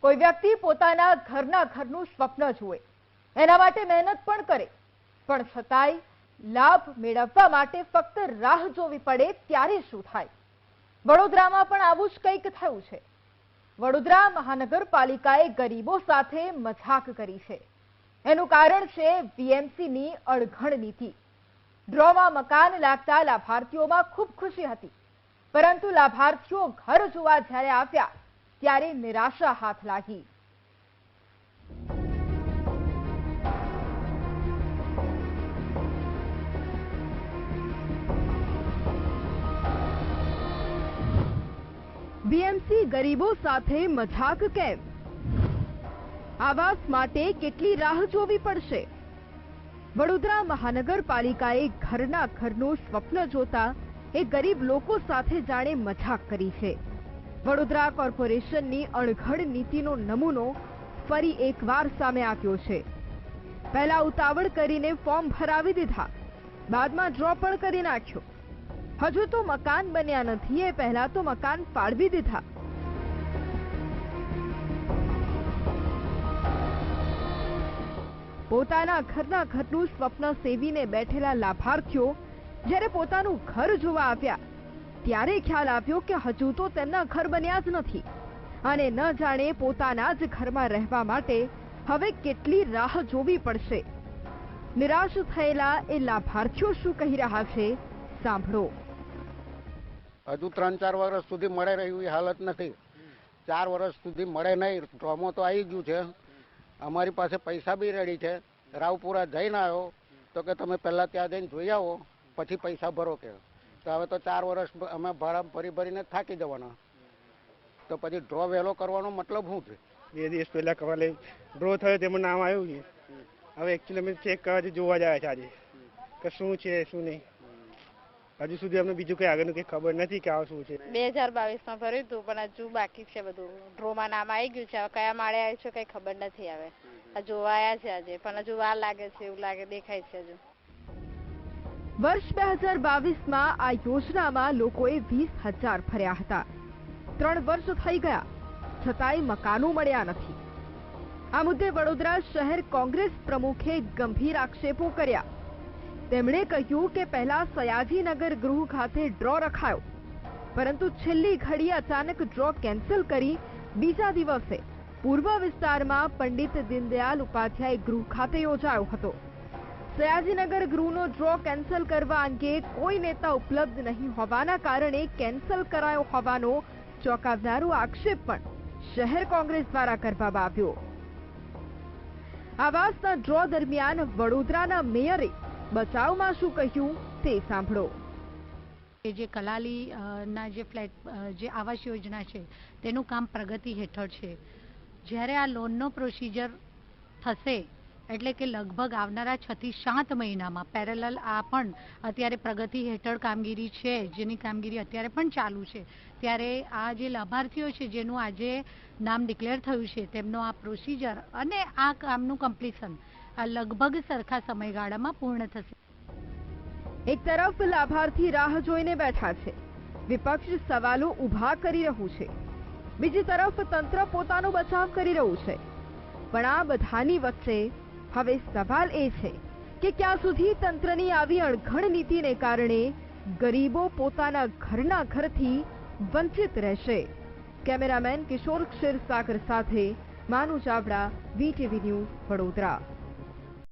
કોઈ વ્યક્તિ પોતાના ઘરનું સ્વપ્ન જુએ, એના માટે મહેનત પણ કરે, પણ છતાંય લાભ મેળવવા માટે ફક્ત રાહ જોવી પડે ત્યારે શું થાય? વડોદરામાં પણ આવું જ કંઈક થયું છે. વડોદરા મહાનગરપાલિકાએ ગરીબો સાથે મજાક કરી છે. એનું કારણ છે વીએમસીની અણઘડ નીતિ. ડ્રોમાં મકાન લાગતા લાભાર્થીઓમાં ખૂબ ખુશી હતી, પરંતુ લાભાર્થીઓ ઘર જોવા જ્યારે આવ્યા ત્યારે નિરાશા હાથ લાગી. બીએમસી ગરીબો સાથે મજાક કેમ? આવાસ માટે કેટલી રાહ જોવી પડશે? વડોદરા મહાનગરપાલિકાએ ઘરનું સ્વપ્ન જોતા એ ગરીબ લોકો સાથે જાણે મજાક કરી છે. વડોદરા કોર્પોરેશનની અણઘડ નીતિનો નમૂનો ફરી એકવાર સામે આવ્યો છે. પહેલા ઉતાવળ કરીને ફોર્મ ભરાવી દીધા, બાદમાં ડ્રો પણ કરી નાખ્યો. હજુ તો મકાન બન્યા નથી એ પહેલા તો મકાન ફાળવી દીધા. પોતાના ઘરનું સ્વપ્ન સેવીને બેઠેલા લાભાર્થીઓ જ્યારે પોતાનું ઘર જોવા આવ્યા ત્યારે ખ્યાલ આવ્યો કે હજુ તો તેમના ઘર બન્યા જ નથી અને ન જાણે પોતાના જ ઘરમાં રહેવા માટે હવે કેટલી રાહ જોવી પડશે. નિરાશ થયેલા એ લાભાર્થીઓ શું કહી રહ્યા છે સાંભળો. હજુ 3-4 વર્ષ સુધી મળે રહ્યું એ હાલત નથી. 4 વર્ષ સુધી મળે નહીં. ડ્રોમો તો આવી ગયું છે, અમારી પાસે પૈસા બી રેડી છે. રાવપુરા જઈને આવ્યો તો કે તમે પહેલાં ત્યાં જઈને જોઈ આવો પછી પૈસા ભરો કે. તો હવે તો 4 વર્ષ અમે ભાડા ભરીને થાકી જવાના. તો પછી ડ્રો વહેલો કરવાનો મતલબ શું છે? 2 દિવસ પહેલા કરવા લઈ ડ્રો થયો તેમાં નામ આવ્યું છે. હવે એકચ્યુઅલી અમે ચેક કરવા જોવા જાય છે આજે કે શું છે શું નહીં. હજુ સુધી અમને બીજું કંઈ આગળનું કંઈ ખબર નથી કે આ શું છે. 2022માં ભર્યું હતું પણ હજુ બાકી છે બધું. ડ્રોમાં નામ આવી ગયું છે, હવે કયા માળે આવ્યું છે કંઈ ખબર નથી. હવે જોવા આવ્યા છે આજે પણ હજુ વાર લાગે છે એવું લાગે દેખાય છે. હજુ વર્ષ 2022માં આ યોજનામાં લોકોએ 20,000 ભર્યા હતા. 3 વર્ષ થઈ ગયા છતાંય મકાનો મળ્યા નથી. આ મુદ્દે વડોદરા શહેર કોંગ્રેસ પ્રમુખે ગંભીર આક્ષેપો કર્યા. તેમણે કહ્યું કે પહેલા સયાજીનગર ગૃહ ખાતે ડ્રો રખાયો, પરંતુ છેલ્લી ઘડીએ અચાનક ડ્રો કેન્સલ કરી બીજા દિવસે પૂર્વ વિસ્તારમાં પંડિત દીનદયાલ ઉપાધ્યાય ગૃહ ખાતે યોજાયો હતો. સયાજીનગર ગૃહનો ડ્રો કેન્સલ કરવા અંગે કોઈ નેતા ઉપલબ્ધ નહીં હોવાના કારણે કેન્સલ કરાયો હોવાનો ચોંકાવનારો આક્ષેપ પણ શહેર કોંગ્રેસ દ્વારા કરવામાં આવ્યો. આવાસના ડ્રો દરમિયાન વડોદરાના મેયરે બચાવમાં શું કહ્યું તે સાંભળો. જે કલાલી ના જે ફ્લેટ જે આવાસ યોજના છે તેનું કામ પ્રગતિ હેઠળ છે. જ્યારે આ લોનનો પ્રોસિજર થશે એટલે કે લગભગ આવનારા 6 થી 7 મહિનામાં પેરેલલ આ પણ અત્યારે પ્રગતિ હેઠળ કામગીરી છે, જેની કામગીરી અત્યારે પણ ચાલુ છે. ત્યારે આ જે લાભાર્થીઓ છે જેનું આજે નામ ડિક્લેર થયું છે તેમનો આ પ્રોસિજર અને આ કામનું કમ્પ્લીશન આ લગભગ સરખા સમયગાળામાં પૂર્ણ થશે. એક તરફ લાભાર્થી રાહ જોઈને બેઠા છે, વિપક્ષ સવાલો ઊભા કરી રહ્યું છે, બીજી તરફ તંત્ર પોતાનો બચાવ કરી રહ્યું છે. પણ આ બધાની વચ્ચે હવે સવાલ એ છે કે ક્યાં સુધી તંત્રની આવી અણઘડ નીતિને કારણે ગરીબો પોતાના ઘરથી વંચિત રહેશે. કેમેરામેન કિશોર ક્ષીરસાગર સાથે માનુ ચાવડા, વીટીવી ન્યૂઝ, વડોદરા.